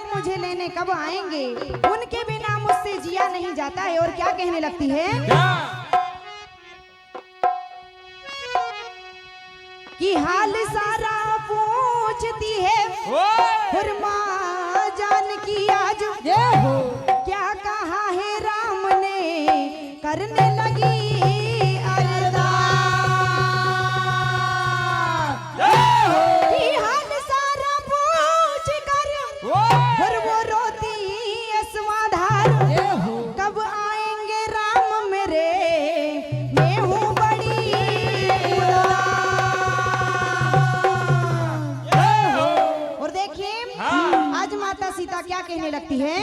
मुझे लेने कब आएंगे, उनके बिना मुझसे जिया नहीं जाता है। और क्या कहने लगती है कि हाल सारा पूछती है और माँ जान की आज क्या कहा है राम ने, करने लगी अरदास कि हाल सारा पूछ कर और वो रोती अस्वाधार, कब आएंगे राम मेरे, मैं हूँ बड़ी उदास। और देखिए आज माता सीता क्या कहने लगती है,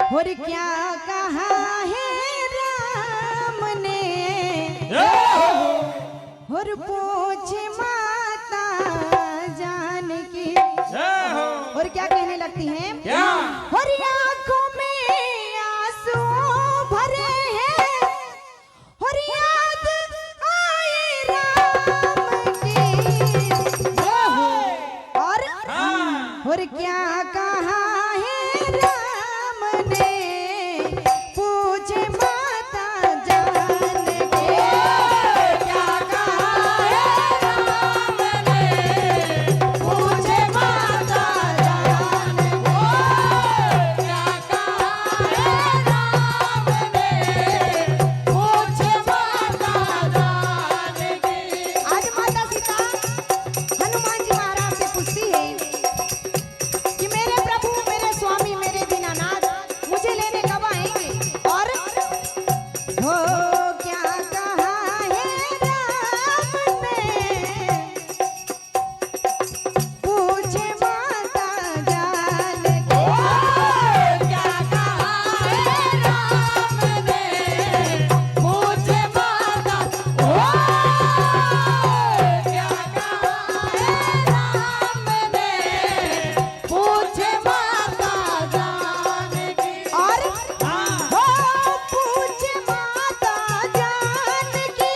और क्या कहा है राम ने, और पूछे माता जानकी। और क्या कहने लगती हैं, और आंखों में आंसू भरे हैं, और याद आए राम की। और क्या कहा है राम ने, पूछे माता जान के। क्या कहा है राम ने, पूछे माता जान के। क्या कहा है राम ने, पूछे माता जान के। आज माता सीता हनुमान जी महाराज से पूछती है कि मेरे प्रभु, मेरे स्वामी, मेरे दीनानाथ, मुझे लेने कब आएंगे। और हो क्या कहा है राम ने, पूछे माता जान के। क्या कहा है राम ने, पूछे माता। क्या कहा है राम ने, पूछे माता जानकी। और हो पूछे माता जानकी,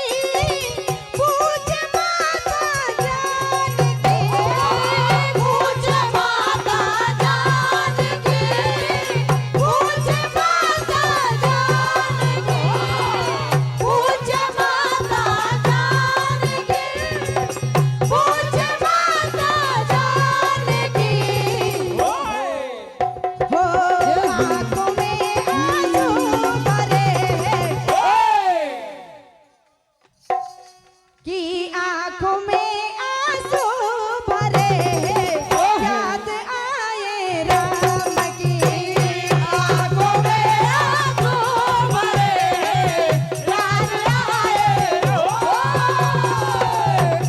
पूछे माता जानकी, पूछे माता जानकी, पूछे माता जानकी, पूछे माता जानकी, पूछे माता जानकी। हो आंखों में आंसू भरे हैं, कि आंखों में आंसू भरे हैं, याद आए राम की। आंखों में आंसू भरे हैं, याद आए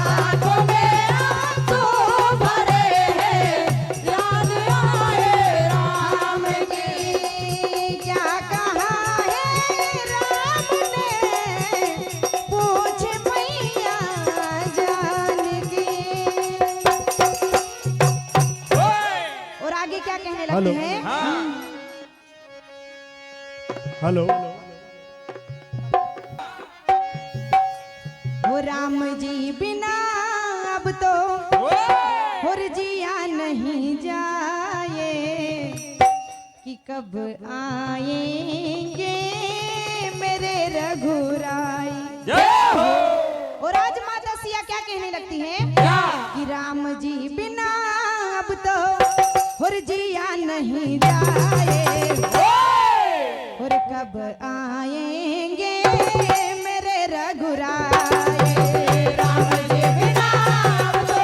आंखों में आंसू भरे हैं, याद आए राम की। क्या कहा है राम ने, पूछे मैया जानकी। और आगे क्या कहने लगते हैं, हेलो वो राम जी बिना अब तो और जिया नहीं जाए, कि कब आएंगे मेरे रघुराई। और आज माता सिया क्या कहने लगती है कि राम जी बिना अब तो और जिया नहीं जाए, और कब आएंगे मेरे रघुराई। राम जी बिना अब तो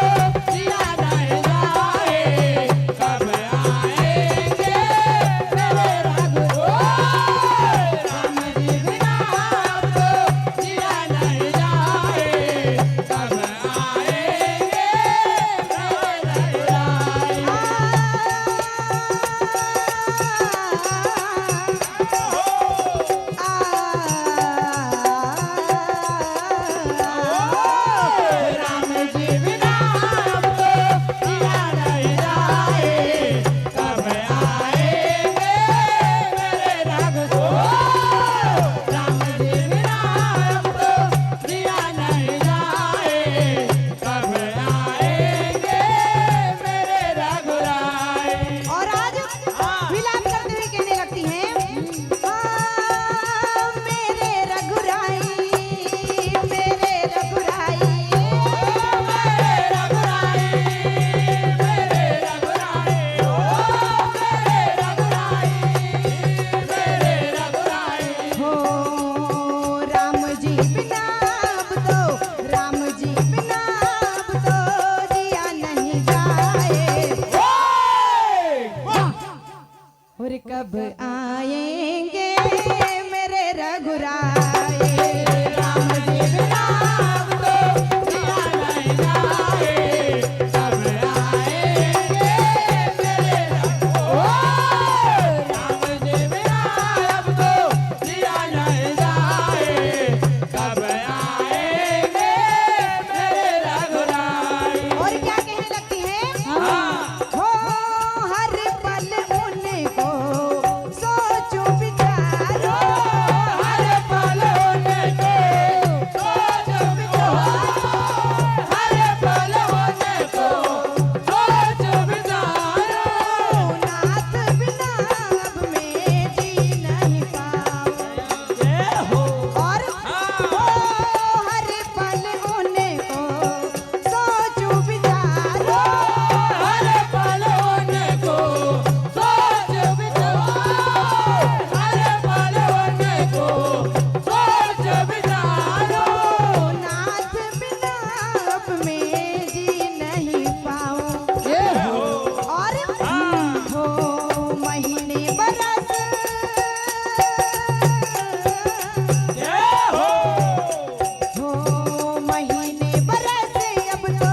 जिया नहीं जाए, कब आएंगे मेरे रघुराई। राम जी बिना अब तो जिया नहीं जाए, कब आएंगे मेरे रघुराई। आ कब आएंगे मेरे रघुराए। राम जी बिना अब तो जिया नहीं जाए, कब आएंगे मेरे राम जी बिना अब तो जिया नहीं जाए, कब आएंगे मेरे रघुराई। और क्या कहने लगती है? हाँ। हो हर पल उनको सोचो विचारो, हर पल उनको सोच विचारो, हर पल उनको सोच विचारो, नाथ बिना अब मैं जी नहीं पाऊं। हो और हो हर पल उनको सोचो विचारो, हर पल उनको सोच विचारो, हर पल उनको सोच विचारो, नाथ बिना अब मैं जी नहीं पाऊं। हो और हो महीने बरस हो महीने बरस अब तो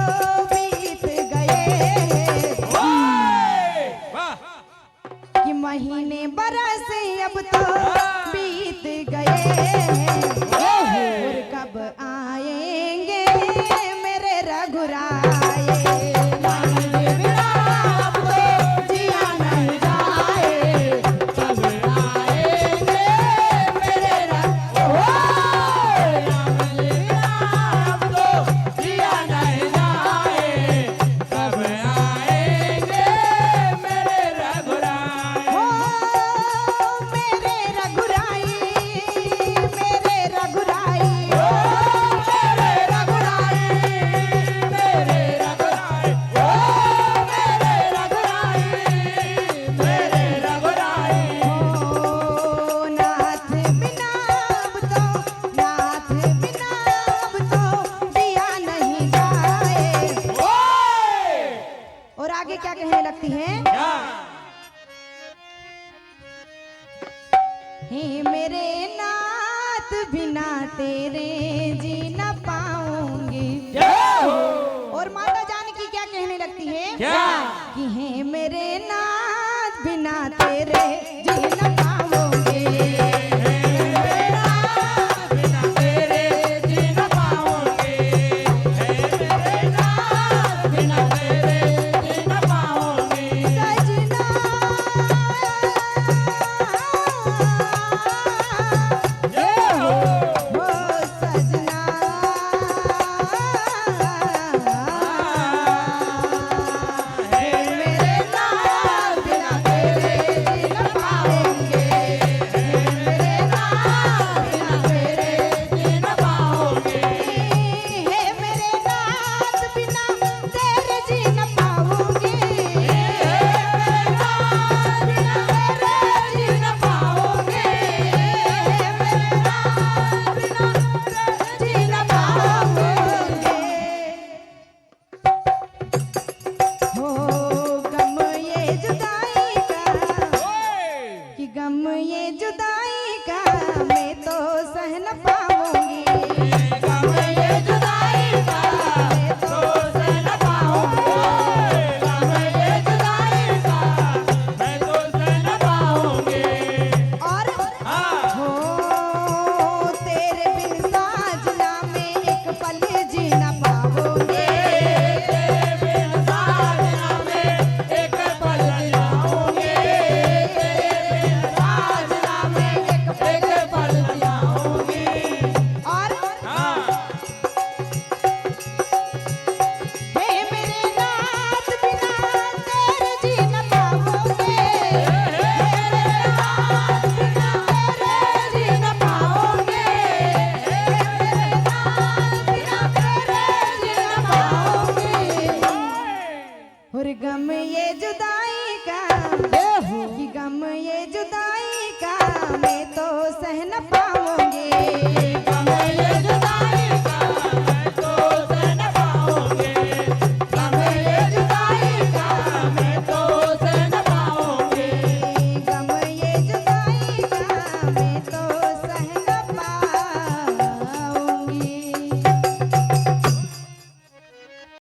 बीत गए, कि महीने बरस अब तो बीत गए, और कब आएंगे मेरे रघुराए। राम जी बिना अब तो जिया नहीं जाए, कब आएंगे मेरे राम जी बिना अब तो जिया नहीं जाए, कब आएंगे मेरे रघुराई। हो मेरे रघुराई, मेरे रघुराई, मेरे रघुराई, मेरे रघुराई, मेरे रघुराई, मेरे रघुराई। हो नाथ बिना अब तो, नाथ बिना अब तो दिया नहीं जाए। और आगे क्या कहने लगती है? हे मेरे नाथ बिना तेरे जी न पाऊंगी। और माता जानकी क्या कहने लगती है? क्या? कि हे मेरे नाथ बिना तेरे जी न पाऊंगी। बिना तेरे जी न पाऊंगी, मेरे नाथ बिना तेरे जी न पाऊंगी। सजना हो सजना हे मेरे नाथ बिना तेरे जी न पाऊंगी, मेरे नाथ बिना तेरे जी न पाऊंगी। हे मेरे नाथ बिना तेरे जी न पाऊंगी। मेरे नाथ बिना तेरे जी न पाऊंगी, मेरे नाथ बिना जी न पाऊंगी। हो गम ये जुदाई का, कि गम ये जुदाई का मैं तो सह न पाऊंगी।